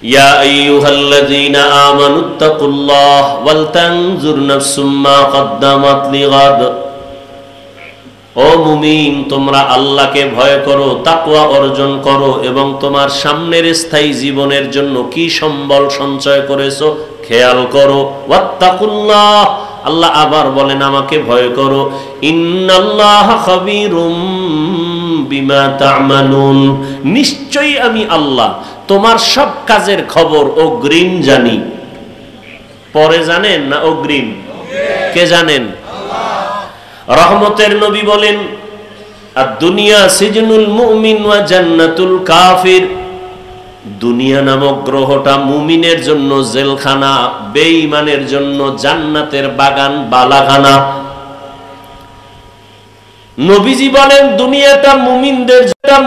ইয়া আইয়ুহাল্লাযীনা আমানুত্তাকুল্লাহ ওয়াল তানজুর নাফসুম মা কদ্দামাত লিগাদ। ও মুমিন, তোমরা আল্লাহকে ভয় করো, তাকওয়া অর্জন করো এবং তোমার সামনের স্থায়ী জীবনের জন্য কি সম্বল সঞ্চয় করেছো খেয়াল করো। ওয়াত্তাকুল্লাহ, আল্লাহ আবার বলেন আমাকে ভয় করো। ইন্নাল্লাহা খাবীরুম বিমা তা'মালুন, নিশ্চয়ই আমি আল্লাহ তোমার সব কাজের খবর অগ্রিম জানি। পরে জানেন না অগ্রিম? কে জানেন? রহমতের নবী বলেন আদ-দুনিয়া সিজনুল মুমিন ওয়া জান্নাতুল কাফির। দুনিয়া নামক গ্রহটা মুমিনের জন্য জেলখানা, বেঈমানের জন্য জান্নাতের বাগান বালাখানা। নবীজি বলেন দুনিয়াটা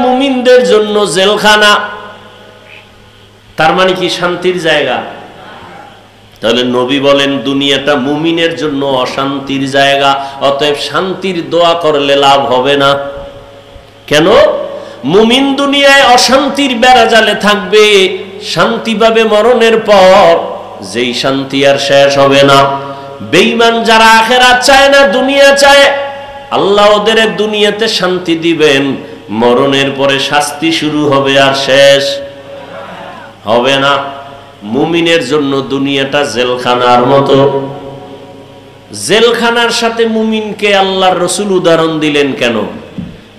মুমিনদের জন্য জেলখানা, তার মানে কি শান্তির জায়গা? তাহলে নবী বলেন দুনিয়াটা মুমিনের জন্য অশান্তির জায়গা, অতএব শান্তির দোয়া করলে লাভ হবে না। কেন? মুমিন দুনিয়ায় অশান্তির বেড়াজালে থাকবে, শান্তি পাবে মরণের পর, যেই শান্তি আর শেষ হবে না। বেঈমান যারা আখিরাত চায় না, দুনিয়া চায়, আল্লাহ ওদের দুনিয়াতে শান্তি দিবেন, মরণের পরে শাস্তি শুরু হবে, আর শেষ হবে না। মুমিনের জন্য দুনিয়াটা জেলখানার মতো। জেলখানার সাথে মুমিনকে আল্লাহর রাসূল উদাহরণ দিলেন কেন?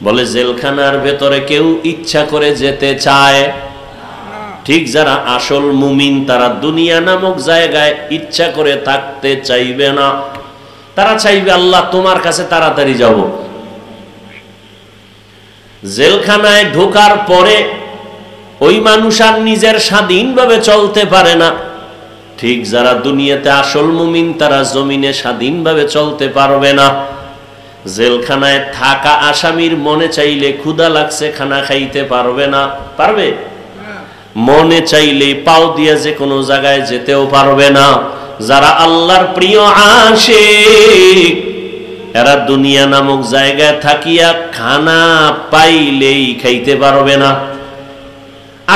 বলে জেলখানার ভেতরে কেউ ইচ্ছা করে যেতে চায়, ঠিক যারা আসল মুমিন তারা দুনিয়া নামক জায়গায় ইচ্ছা করে থাকতে চাইবে না। তারা চাইবে আল্লাহ তোমার কাছে তাড়াতাড়ি যাব। জেলখানায় ঢোকার পরে ওই মানুষ আর নিজের স্বাধীনভাবে চলতে পারে না। ঠিক যারা দুনিয়াতে আসল মুমিন তারা জমিনে স্বাধীনভাবে চলতে পারবে না। জেলখানায় থাকা আসামির মনে চাইলে ক্ষুধা লাগছে খানা খাইতে পারবে না, পারবে? মনে চাইলে পাও দিয়ে যে কোনো জায়গায় যেতেও পারবে না। যারা আল্লাহর প্রিয় আশিক এরা দুনিয়া নামক জায়গায় থাকিয়া খানা পাইলেই খাইতে পারবে না।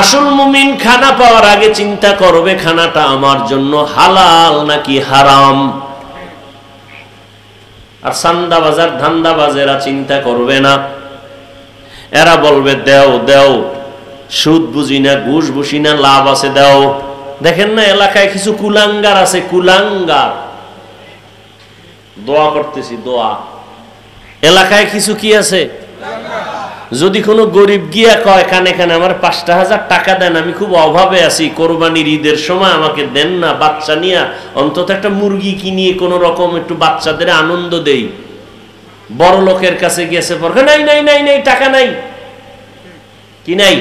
আসল মুমিন খানা পাওয়ার আগে চিন্তা করবে খানাটা আমার জন্য হালাল নাকি হারাম। আর সান্দাবাজার ধান্দাবাজেরা চিন্তা করবে না, এরা বলবে দেও দেও, সুদ বুঝি না, ঘুষ বুঝি না, লাভ আছে দেও। দেখেন না এলাকায় কিছু কুলাঙ্গার আছে, কুলাঙ্গার। দোয়া করতেছি, দোয়া। এলাকায় কিছু কি আছে? যদি কোনো গরিব গিয়া কয় কানে কানে আমার ৫,০০০ টাকা দেন, আমি খুব অভাবে আছি, কোরবানির ঈদের সময় আমাকে দেন না, বাচ্চা নিয়ে অন্তত একটা মুরগি কিনিয়ে কোনো রকম একটু বাচ্চাদের আনন্দ দেই। বড় লোকের কাছে গিয়েছে পরে নাই নাই নাই নাই টাকা নাই, কি নাই?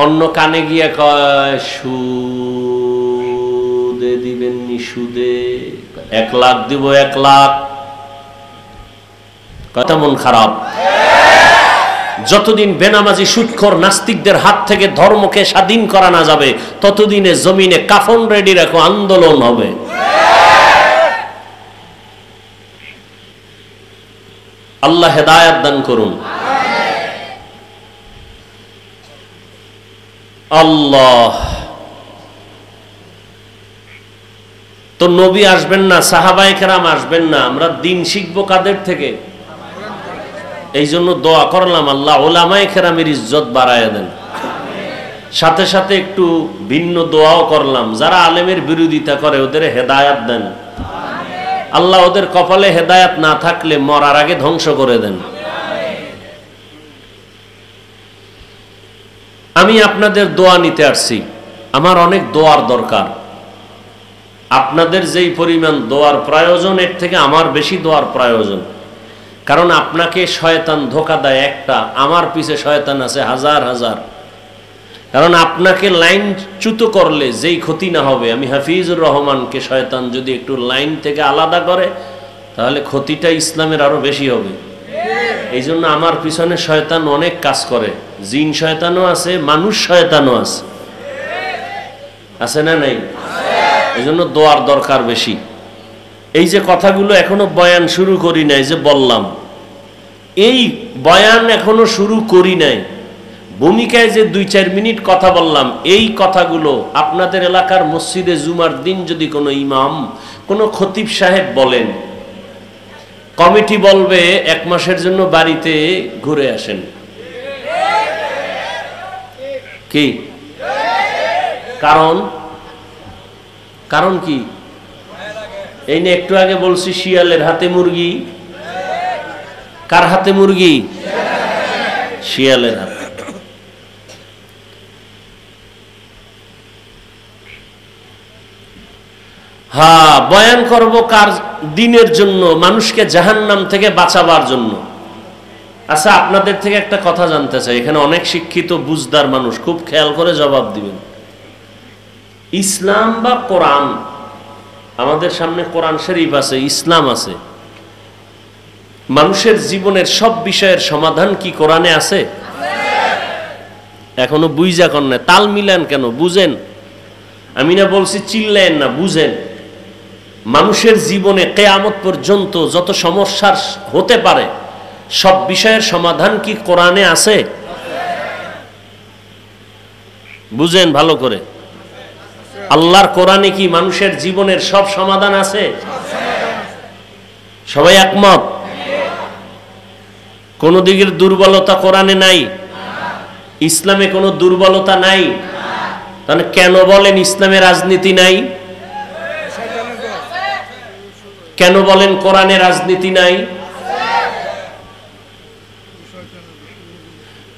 অন্য কানে গিয়া কয় সুদে দিবেন নি, সুদে ১ লাখ দিব, ১ লাখ। কথা মন খারাপ। যতদিন বেনামাজি সুদখোর নাস্তিকদের হাত থেকে ধর্মকে স্বাধীন করা না যাবে ততদিনে জমিনে কাফন রেডি রাখো, আন্দোলন হবে। আল্লাহ হেদায়েত দান করুন। আল্লাহ তো নবী আসবেন না, সাহাবায়ে কেরাম আসবেন না, আমরা দিন শিখবো কাদের থেকে? এই জন্য দোয়া করলাম আল্লাহ উলামায়ে কেরামের ইজ্জত বাড়ায় দেন। সাথে সাথে একটু ভিন্ন দোয়াও করলাম, যারা আলেমের বিরোধিতা করে ওদের হেদায়েত দেন আল্লাহ। ওদের কপালে হেদায়েত না থাকলে মরার আগে ধ্বংস করে দেন। আমি আপনাদের দোয়া নিতে আসছি, আমার অনেক দোয়ার দরকার। আপনাদের যেই পরিমাণ দোয়ার প্রয়োজন এর থেকে আমার বেশি দোয়ার প্রয়োজন। কারণ আপনাকে শয়তান ধোঁকা দেয় একটা, আমার পিছে শয়তান আছে হাজার হাজার। কারণ আপনাকে লাইন চ্যুত করলে যেই ক্ষতি না হবে, আমি হাফিজুর রহমানকে শয়তান যদি একটু লাইন থেকে আলাদা করে তাহলে ক্ষতিটা ইসলামের আরো বেশি হবে। এই জন্য আমার পিছনে শয়তান অনেক কাজ করে, জিন শয়তানও আছে, মানুষ শয়তানও আছে, আছে না নাই? এই জন্য দোয়ার দরকার বেশি। এই যে কথাগুলো এখনো বয়ান শুরু করি নাই, যে বললাম এই বয়ান এখনো শুরু করি নাই, ভূমিকায় যে 2-4 মিনিট কথা বললাম, এই কথাগুলো আপনাদের এলাকার মসজিদে জুমার দিন যদি কোনো ইমাম, কোনো খতিব সাহেব বলেন, কমিটি বলবে 1 মাসের জন্য বাড়িতে ঘুরে আসেন। কি কারণ কি? এই নিয়ে একটু আগে বলছি শিয়ালের হাতে মুরগি। কার হাতে মুরগি? শিয়ালের হাতে। হ্যাঁ, বয়ান করব কার? দিনের জন্য, মানুষকে জাহান্নাম থেকে বাঁচাবার জন্য। আচ্ছা, আপনাদের থেকে একটা কথা জানতে চাই, এখানে অনেক শিক্ষিত বুঝদার মানুষ, খুব খেয়াল করে জবাব দিবেন। ইসলাম বা কোরআন, আমাদের সামনে কোরআন শরীফ আছে, ইসলাম আছে, মানুষের জীবনের সব বিষয়ের সমাধান কি কোরআনে আছে? এখনো বুঝা কর না, তাল মিলান কেন? বুঝেন। আমি না বলছি চিল্লেন না, বুঝেন। মানুষের জীবনে কিয়ামত পর্যন্ত যত সমস্যার হতে পারে সব বিষয়ের সমাধান কি কোরআনে আছে? বুঝেন ভালো করে। আল্লাহর কোরআনে কি মানুষের জীবনের সব সমাধান আছে? সবাই একমত? কোন দিকের দুর্বলতা কোরআনে নাই? ইসলামে কোনো দুর্বলতা নাই? তাহলে কেন বলেন ইসলামে রাজনীতি নাই? কেন বলেন কোরআনে রাজনীতি নাই?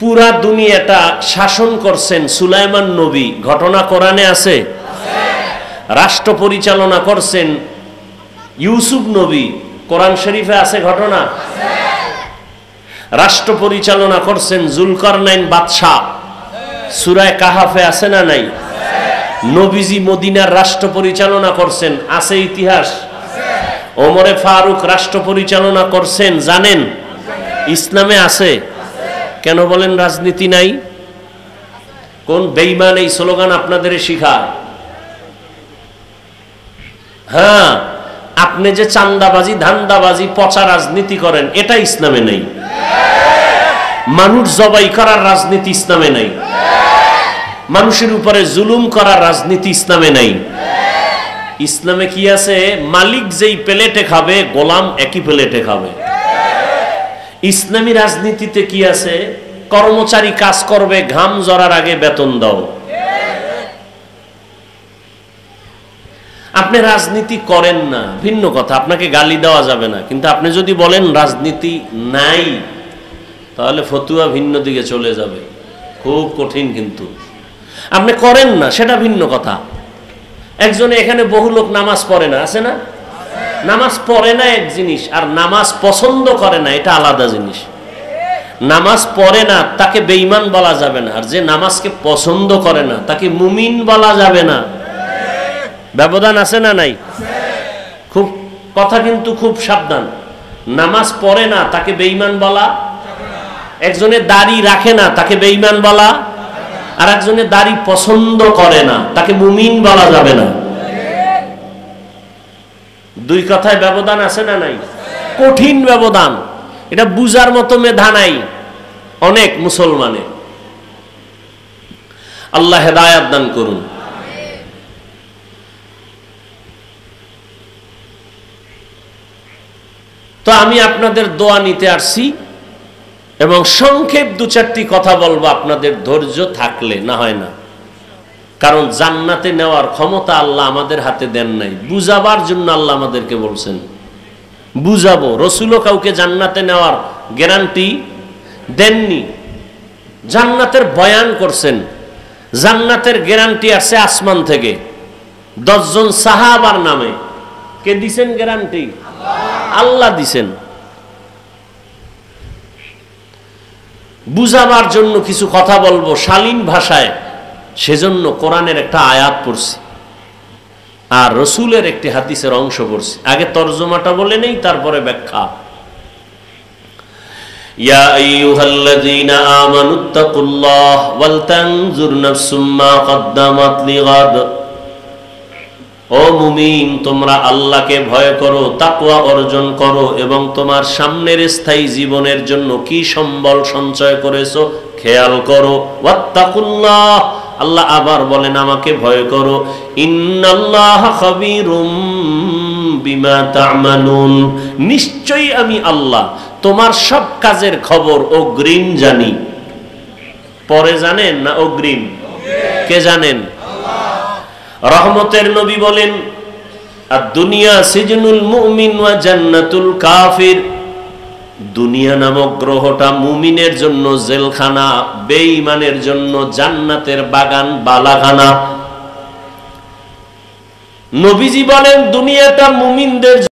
পুরা দুনিয়াটা শাসন করছেন সুলাইমান নবী, ঘটনা কোরআনে আছে। রাষ্ট্র পরিচালনা করছেন ইউসুফ নবী, কোরআন শরীফে আছে ঘটনা। রাষ্ট্র পরিচালনা করছেন জুলকারনাইন বাদশাহ, সূরা কাহাফে আছে না নাই? নবীজি মদিনার রাষ্ট্র পরিচালনা করছেন, আছে ইতিহাস। ওমরে ফারুক রাষ্ট্র পরিচালনা করছেন, জানেন? ইসলামে আছে। কেন বলেন রাজনীতি নাই? কোন বেঈমান এই স্লোগান আপনাদের শিখায়? হ্যাঁ, আপনি যে চান্দাবাজি, ধান্দাবাজি, পচা রাজনীতি করেন, এটা ইসলামে নেই। মানুষ জবাই করার রাজনীতি ইসলামে নেই। মানুষের উপরে জুলুম করার রাজনীতি ইসলামে নেই। ইসলামে কি আছে? মালিক যেই প্লেটে খাবে, গোলাম একই প্লেটে খাবে। ইসলামী রাজনীতিতে কি আছে? কর্মচারী কাজ করবে, ঘাম ঝরার আগে বেতন দাও। আপনি রাজনীতি করেন না, ভিন্ন কথা, আপনাকে গালি দেওয়া যাবে না। কিন্তু আপনি যদি বলেন রাজনীতি নাই, তাহলে ফতুয়া ভিন্ন দিকে চলে যাবে, খুব কঠিন। কিন্তু আপনি করেন না, সেটা ভিন্ন কথা। একজনে এখানে বহু লোক নামাজ পড়ে না, আছে না? নামাজ পড়ে না এক জিনিস, আর নামাজ পছন্দ করে না এটা আলাদা জিনিস। নামাজ পড়ে না তাকে বেঈমান বলা যাবে না, আর যে নামাজকে পছন্দ করে না তাকে মুমিন বলা যাবে না। ব্যবধান আছে না নাই? খুব কথা কিন্তু খুব সাবধান। নামাজ পড়ে না তাকে বেঈমান বলা, একজনে দাড়ি রাখে না তাকে বেঈমান বলা, আর একজনে দাড়ি পছন্দ করে না তাকে মুমিন বলা যাবে না। দুই কথায় ব্যবধান আছে না নাই? কঠিন ব্যবধান। এটা বুঝার মতো মেধা নাই অনেক মুসলমানের। আল্লাহ হেদায়েত দান করুন। তো আমি আপনাদের দোয়া নিতে আসছি এবং সংক্ষেপ 2-4টি কথা বলবো, আপনাদের ধৈর্য থাকলে, না হয় না। কারণ জান্নাতে নেওয়ার ক্ষমতা আল্লাহ আমাদের হাতে দেন নাই, বুঝাবার জন্য আল্লাহ আমাদেরকে বলছেন বুঝাবো। রসুলও কাউকে জান্নাতে নেওয়ার গ্যারান্টি দেননি, জান্নাতের বয়ান করছেন। জান্নাতের গ্যারান্টি আসছে আসমান থেকে 10 জন সাহাবার নামে। কে দিছেন গ্যারান্টি? আল্লাহ দিছেন। বুঝাবার জন্য কিছু কথা বলবো শালীন ভাষায়, সেজন্য কোরআনের একটা আয়াত পড়ছি আর রসুলের একটি হাদিসের অংশ পড়ছি। আগে তরজমাটা বলে নেই, তারপরে ব্যাখ্যা। ইয়া আইয়ুহাল্লাযীনা আমানুত্তাকুল্লাহ ওয়াল তানজুর নাফসুম মা কদ্দামাত লিগাদ। ও মুমিন, তোমরা আল্লাহকে ভয় করো, তাকওয়া অর্জন করো এবং তোমার সামনের স্থায়ী জীবনের জন্য কি সম্বল সঞ্চয় করেছো খেয়াল করো। ওয়াত্তাকুল্লাহ, আল্লাহ আবার বলেন আমাকে ভয় করো। ইন্নাল্লাহা খাবীরুম বিমা তা'মালুন, নিশ্চয়ই আমি আল্লাহ তোমার সব কাজের খবর অগ্রিম জানি। পরে জানেন না অগ্রিম? কে জানেন? রহমতের নবী বলেন আদ-দুনিয়া সিজনুল মুমিন ওয়া জান্নাতুল কাফির, দুনিয়া নামক গ্রহটা মুমিনের জন্য জেলখানা, বেঈমানের জন্য জান্নাতের বাগান বালাখানা। নবীজি বলেন দুনিয়াটা মুমিনদের